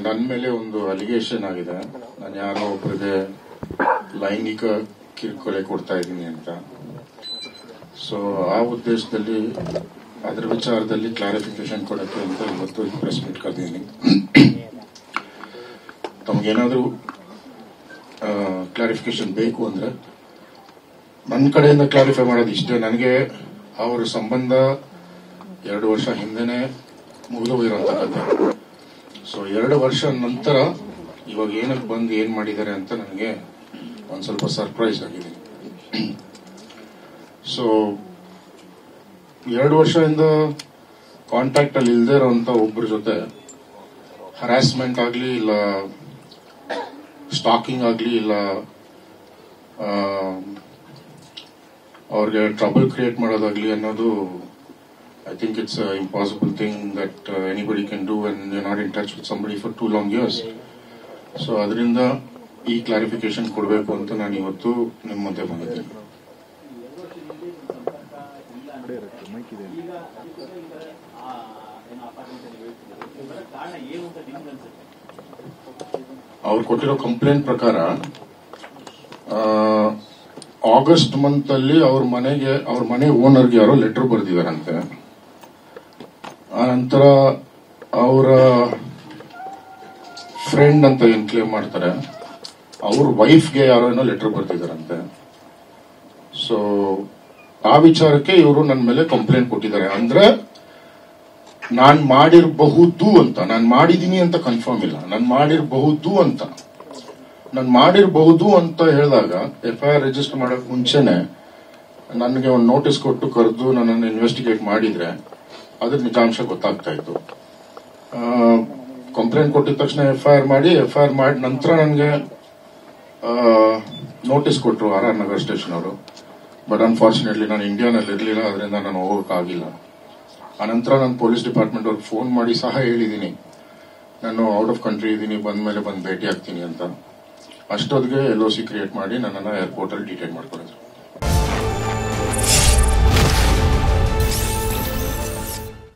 ನನ್ನ ಮೇಲೆ ಒಂದು ಅಲಿಗೇಷನ್ ಆಗಿದೆ. ನಾನು ಯಾರೋ ಒಬ್ಬರಿಗೆ ಲೈಂಗಿಕ ಕಿರುಕುಳ ಕೊಡ್ತಾ ಇದ್ದೀನಿ ಅಂತ. ಸೊ ಆ ಉದ್ದೇಶದಲ್ಲಿ ಅದರ ವಿಚಾರದಲ್ಲಿ ಕ್ಲಾರಿಫಿಕೇಶನ್ ಕೊಡಕ್ಕೆ ಅಂತ ಇವತ್ತು ಪ್ರೆಸ್ ಮೀಟ್ ಕರೆದಿದ್ದೀನಿ. ತಮಗೇನಾದರೂ ಕ್ಲಾರಿಫಿಕೇಶನ್ ಬೇಕು ಅಂದ್ರೆ ನನ್ನ ಕಡೆಯಿಂದ ಕ್ಲಾರಿಫೈ ಮಾಡೋದು ಇಷ್ಟೇ. ನನಗೆ ಅವರ ಸಂಬಂಧ 2 ವರ್ಷ ಹಿಂದೆನೆ ಮುಗಿದು ಹೋಗಿರುವಂತ ಕಥೆ. ಸೊ 2 ವರ್ಷ ನಂತರ ಇವಾಗ ಏನಕ್ಕೆ ಬಂದು ಏನ್ ಮಾಡಿದ್ದಾರೆ ಅಂತ ನನಗೆ ಒಂದ್ ಸ್ವಲ್ಪ ಸರ್ಪ್ರೈಸ್ ಆಗಿದೆ. ಸೊ 2 ವರ್ಷದಿಂದ ಕಾಂಟ್ಯಾಕ್ಟ್ ಅಲ್ಲಿ ಇಲ್ದೇ ಇರೋಂತ ಒಬ್ಬರ ಜೊತೆ ಹರಾಸ್ಮೆಂಟ್ ಆಗ್ಲಿ ಇಲ್ಲ ಸ್ಟಾಕಿಂಗ್ ಆಗ್ಲಿ ಇಲ್ಲ ಅವ್ರಿಗೆ ಟ್ರಬಲ್ ಕ್ರಿಯೇಟ್ ಮಾಡೋದಾಗ್ಲಿ ಅನ್ನೋದು I think it's an impossible thing that anybody can do when you're not in touch with somebody for 2 long years. So ಅದರಿಂದ ಈ ಕ್ಲಾರಿಫಿಕೇಶನ್ ಕೊಡಬೇಕು ಅಂತ ನಾನು ಇವತ್ತು ನಿಮ್ಮ ಮುಂದೆ ಬಂದಿದ್ದೇನೆ. ಅವ್ರು ಕೊಟ್ಟಿರೋ ಕಂಪ್ಲೇಂಟ್ ಪ್ರಕಾರ ಆಗಸ್ಟ್ ಮಂತ್ ಅಲ್ಲಿ ಅವ್ರ ಮನೆ ಓನರ್ಗೆ ಯಾರೋ ಲೆಟರ್ ಬರೆದಿದ್ದಾರಂತೆ. ಆ ನಂತರ ಅವರ ಫ್ರೆಂಡ್ ಅಂತ ಏನ್ ಕ್ಲೇಮ್ ಮಾಡ್ತಾರೆ ಅವ್ರ ವೈಫ್ಗೆ ಯಾರೋ ಏನೋ ಲೆಟರ್ ಬರ್ತಿದಾರಂತೆ. ಸೊ ಆ ವಿಚಾರಕ್ಕೆ ಇವರು ನನ್ನ ಮೇಲೆ ಕಂಪ್ಲೇಂಟ್ ಕೊಟ್ಟಿದ್ದಾರೆ. ಅಂದ್ರೆ ನಾನ್ ಮಾಡಿರಬಹುದು ಅಂತ, ನಾನ್ ಮಾಡಿದೀನಿ ಅಂತ ಕನ್ಫರ್ಮ್ ಇಲ್ಲ, ನಾನ್ ಮಾಡಿರಬಹುದು ಅಂತ ಹೇಳಿದಾಗ FIR ರಿಜಿಸ್ಟರ್ ಮಾಡಕ್ ಮುಂಚೆನೆ ನನಗೆ ಒಂದು ನೋಟಿಸ್ ಕೊಟ್ಟು ಕರೆದು ನನ್ನನ್ನು ಇನ್ವೆಸ್ಟಿಗೇಟ್ ಮಾಡಿದ್ರೆ ಅದ್ರ ನಿಜಾಂಶ ಗೊತ್ತಾಗ್ತಾ ಇತ್ತು. ಕಂಪ್ಲೇಂಟ್ ಕೊಟ್ಟಿದ ತಕ್ಷಣ FIR ಮಾಡಿ ನಂತರ ನನಗೆ ನೋಟಿಸ್ ಕೊಟ್ಟರು RR ನಗರ ಸ್ಟೇಷನ್ ಅವರು. ಬಟ್ ಅನ್ಫಾರ್ಚುನೇಟ್ಲಿ ನಾನು ಇಂಡಿಯಾನಲ್ಲಿ ಇರಲಿಲ್ಲ, ಅದರಿಂದ ನಾನು ಹೋಗೋಕ್ಕಾಗಿಲ್ಲ. ಆನಂತರ ನಾನು ಪೊಲೀಸ್ ಡಿಪಾರ್ಟ್ಮೆಂಟ್ ಅವ್ರಿಗೆ ಫೋನ್ ಮಾಡಿ ಸಹ ಹೇಳಿದ್ದೀನಿ ನಾನು ಔಟ್ ಆಫ್ ಕಂಟ್ರಿ ಇದ್ದೀನಿ, ಬಂದ್ಮೇಲೆ ಬಂದು ಭೇಟಿ ಆಗ್ತೀನಿ ಅಂತ. ಅಷ್ಟೊತ್ತಿಗೆ LOC ಕ್ರಿಯೇಟ್ ಮಾಡಿ ನನ್ನನ್ನು ಏರ್ಪೋರ್ಟ್ ಅಲ್ಲಿ ಡಿಟೈನ್ ಮಾಡ್ಕೊಂಡಿದ್ರು.